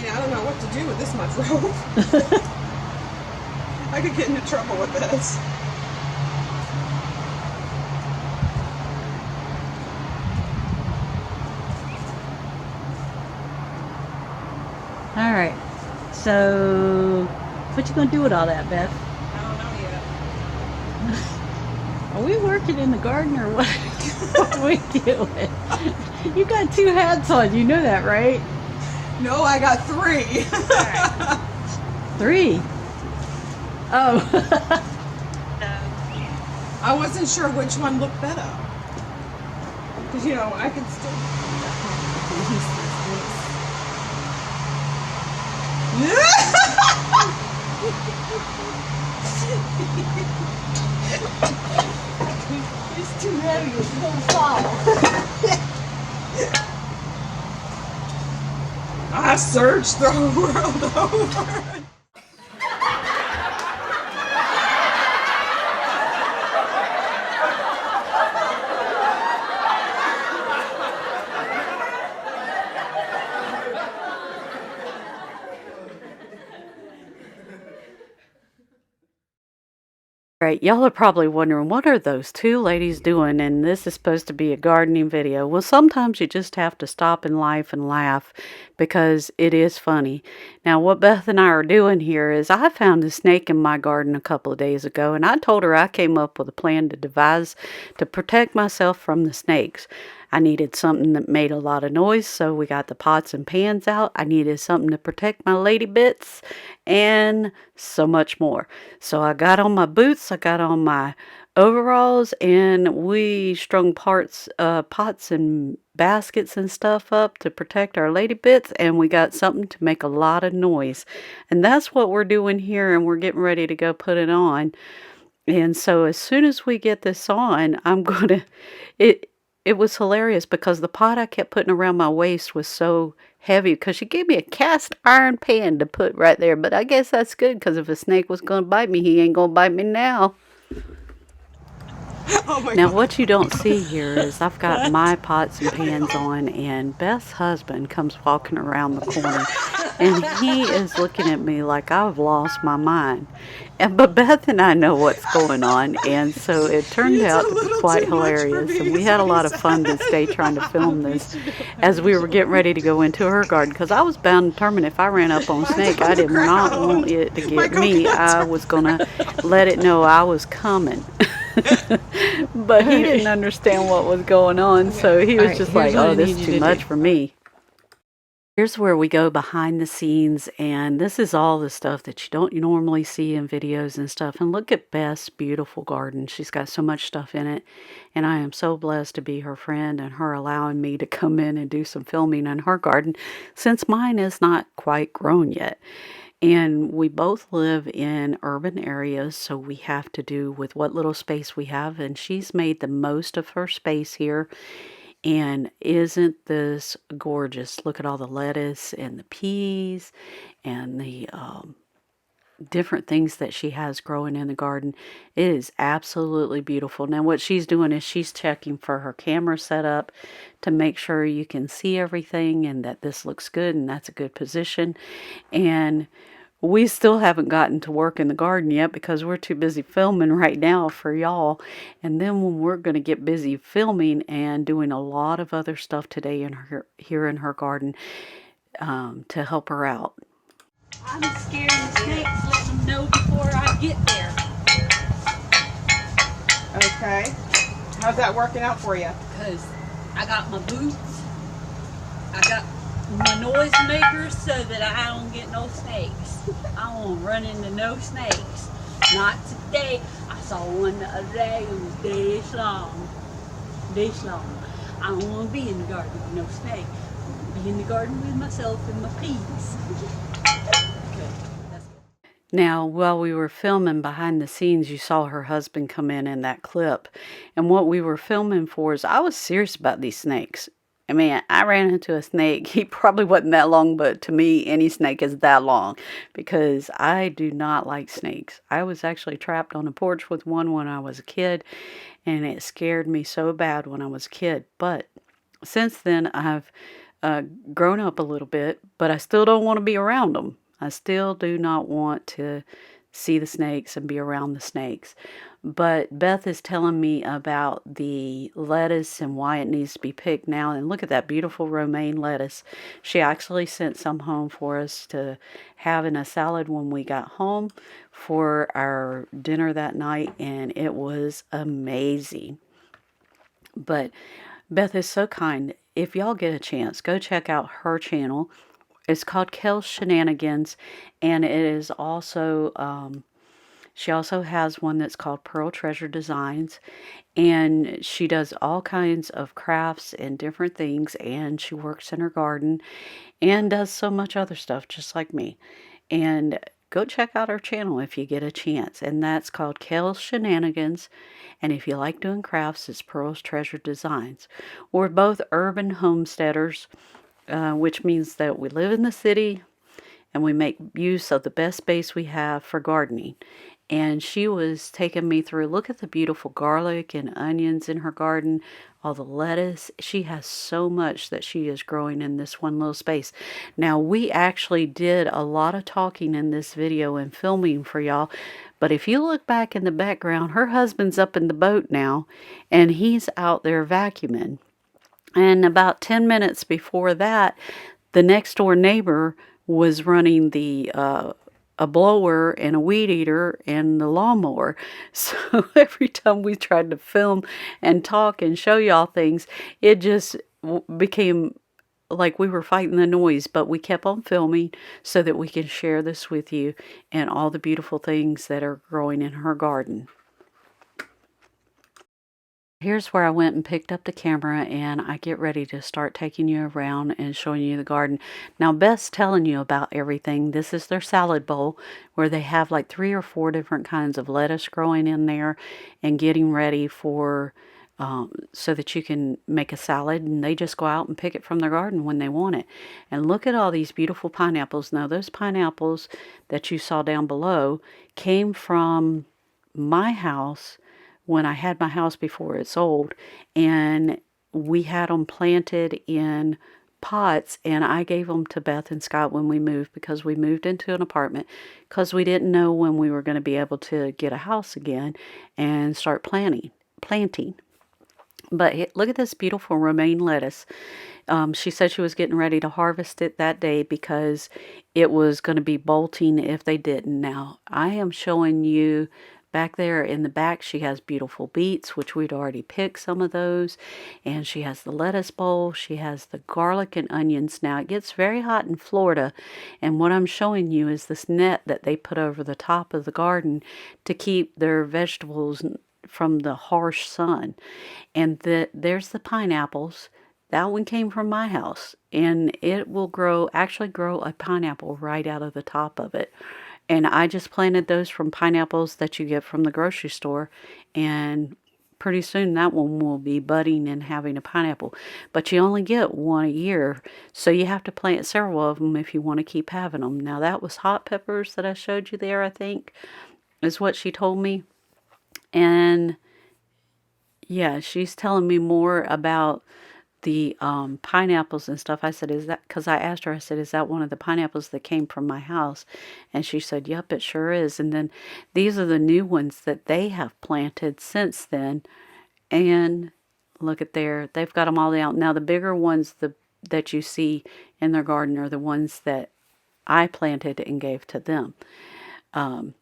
mean, I don't know what to do with this much rope. I could get into trouble with this. All right. So, what you gonna do with all that, Beth? I don't know yet. Are we working in the garden or what? What are we doing? You got 2 hats on. You know that, right? No, I got 3. 3. Oh. I wasn't sure which one looked better. Because, you know, I could still... It's too heavy. It's gonna fall. I searched the world over. Right, y'all are probably wondering, what are those 2 ladies doing? And this is supposed to be a gardening video. Well, sometimes you just have to stop in life and laugh because it is funny. Now, what Beth and I are doing here is I found a snake in my garden a couple of days ago, and I told her I came up with a plan to devise to protect myself from the snakes. I needed something that made a lot of noise, so we got the pots and pans out. I needed something to protect my lady bits and so much more. So I got on my boots, I got on my overalls, and we strung pots and baskets and stuff up to protect our lady bits, and we got something to make a lot of noise. And that's what we're doing here, and we're getting ready to go put it on. And so as soon as we get this on, I'm going to... It was hilarious because the pot I kept putting around my waist was so heavy because she gave me a cast iron pan to put right there. But I guess that's good because if a snake was going to bite me, he ain't going to bite me now. Oh my Now, God. what you don't see here is I've got my pots and pans on, and Beth's husband comes walking around the corner, and he is looking at me like I've lost my mind. But Beth and I know what's going on, and so it turned It's a out to be little quite too much for hilarious, me, and we is had a what he lot of fun said. this day trying to film this as we were getting ready to go into her garden, because I was bound and determined if I ran up on Mine's Snake, on I the did not want ground. it to My get me. coconuts I are... was going to let it know I was coming. But he didn't understand what was going on, so he was just like, oh, this is too much for me. Here's where we go behind the scenes, and this is all the stuff that you don't normally see in videos and stuff. And look at Beth's beautiful garden. She's got so much stuff in it, and I am so blessed to be her friend and her allowing me to come in and do some filming in her garden since mine is not quite grown yet. And we both live in urban areas, so we have to do with what little space we have, and she's made the most of her space here. And isn't this gorgeous? Look at all the lettuce and the peas and the different things that she has growing in the garden. It is absolutely beautiful. Now what she's doing is she's checking for her camera setup to make sure you can see everything and that this looks good and that's a good position. And we still haven't gotten to work in the garden yet because we're too busy filming right now for y'all. And then when we're going to get busy filming and doing a lot of other stuff today here in her garden to help her out. I'm scared of snakes. Let them know before I get there. Okay. How's that working out for you? Because I got my boots. I got my noise makers so that I don't get no snakes. I won't run into no snakes. Not today. I saw one the other day. It was this long. This long. I don't want to be in the garden with no snake. I want to be in the garden with myself and my peas. Now, while we were filming behind the scenes, you saw her husband come in that clip. And what we were filming for is I was serious about these snakes. I mean, I ran into a snake. He probably wasn't that long, but to me, any snake is that long because I do not like snakes. I was actually trapped on a porch with one when I was a kid, and it scared me so bad when I was a kid. But since then, I've grown up a little bit, but I still don't want to be around them. I still do not want to see the snakes and be around the snakes. But Beth is telling me about the lettuce and why it needs to be picked now. And look at that beautiful romaine lettuce. She actually sent some home for us to have in a salad when we got home for our dinner that night, and it was amazing. But Beth is so kind. If y'all get a chance, go check out her channel. It's called Kel's Shenanigans, and it is also, she also has one that's called Pearl Treasure Designs, and she does all kinds of crafts and different things, and she works in her garden and does so much other stuff just like me. And go check out her channel if you get a chance, and that's called Kel's Shenanigans. And if you like doing crafts, it's Pearl's Treasure Designs. We're both urban homesteaders, which means that we live in the city and we make use of the best space we have for gardening. And she was taking me through, look at the beautiful garlic and onions in her garden, all the lettuce. She has so much that she is growing in this one little space. Now, we actually did a lot of talking in this video and filming for y'all. But if you look back in the background, her husband's up in the boat now, and he's out there vacuuming. And about 10 minutes before that, the next door neighbor was running a blower and a weed eater and the lawnmower. So every time we tried to film and talk and show y'all things, it just became like we were fighting the noise, but we kept on filming so that we can share this with you and all the beautiful things that are growing in her garden. Here's where I went and picked up the camera, and I get ready to start taking you around and showing you the garden. Now, Beth's telling you about everything. This is their salad bowl where they have like 3 or 4 different kinds of lettuce growing in there and getting ready for so that you can make a salad, and they just go out and pick it from their garden when they want it. And look at all these beautiful pineapples. Now, those pineapples that you saw down below came from my house when I had my house before it sold, and we had them planted in pots, and I gave them to Beth and Scott when we moved, because we moved into an apartment because we didn't know when we were going to be able to get a house again and start planting. But look at this beautiful romaine lettuce. She said she was getting ready to harvest it that day because it was going to be bolting if they didn't. Now, I am showing you back there in the back, she has beautiful beets, which we'd already picked some of those. And she has the lettuce bowl. She has the garlic and onions. Now, it gets very hot in Florida. And what I'm showing you is this net that they put over the top of the garden to keep their vegetables from the harsh sun. And there's the pineapples. That one came from my house, and it will actually grow a pineapple right out of the top of it. And I just planted those from pineapples that you get from the grocery store, and pretty soon that one will be budding and having a pineapple. But you only get one a year, so you have to plant several of them if you want to keep having them. Now, that was hot peppers that I showed you there, I think, is what she told me. And yeah, she's telling me more about the pineapples and stuff. I said, is that, because I asked her, I said, is that one of the pineapples that came from my house? And she said, yep, it sure is. And then these are the new ones that they have planted since then. And look at there, they've got them all out. Now, the bigger ones that you see in their garden are the ones that I planted and gave to them. And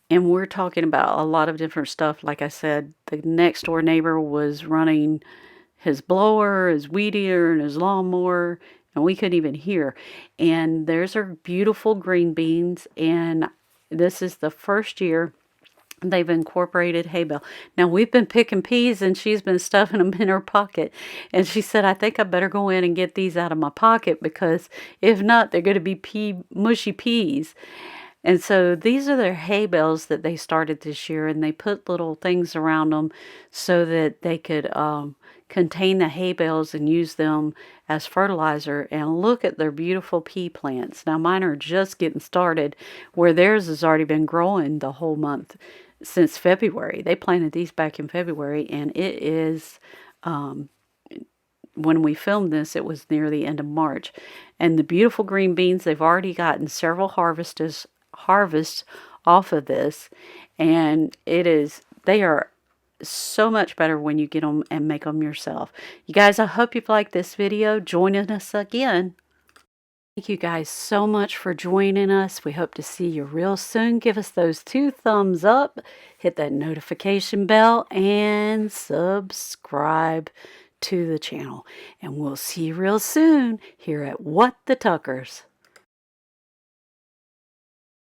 we're talking about a lot of different stuff. Like I said, the next door neighbor was running his blower, his weed eater, and his lawnmower, and we couldn't even hear. And there's our beautiful green beans, and this is the first year they've incorporated hay bale. Now, we've been picking peas, and she's been stuffing them in her pocket. And she said, I think I better go in and get these out of my pocket, because if not, they're going to be mushy peas. And so these are their hay bales that they started this year, and they put little things around them so that they could contain the hay bales and use them as fertilizer. And look at their beautiful pea plants. Now, mine are just getting started, where theirs has already been growing the whole month since February. They planted these back in February, and it is when we filmed this, it was near the end of March. And the beautiful green beans, they've already gotten several harvests off of this. And they are so much better when you get them and make them yourself. You guys, I hope you've liked this video. Joining us again. Thank you guys so much for joining us. We hope to see you real soon. Give us those 2 thumbs up, hit that notification bell, and subscribe to the channel. And we'll see you real soon here at What the Tuckers.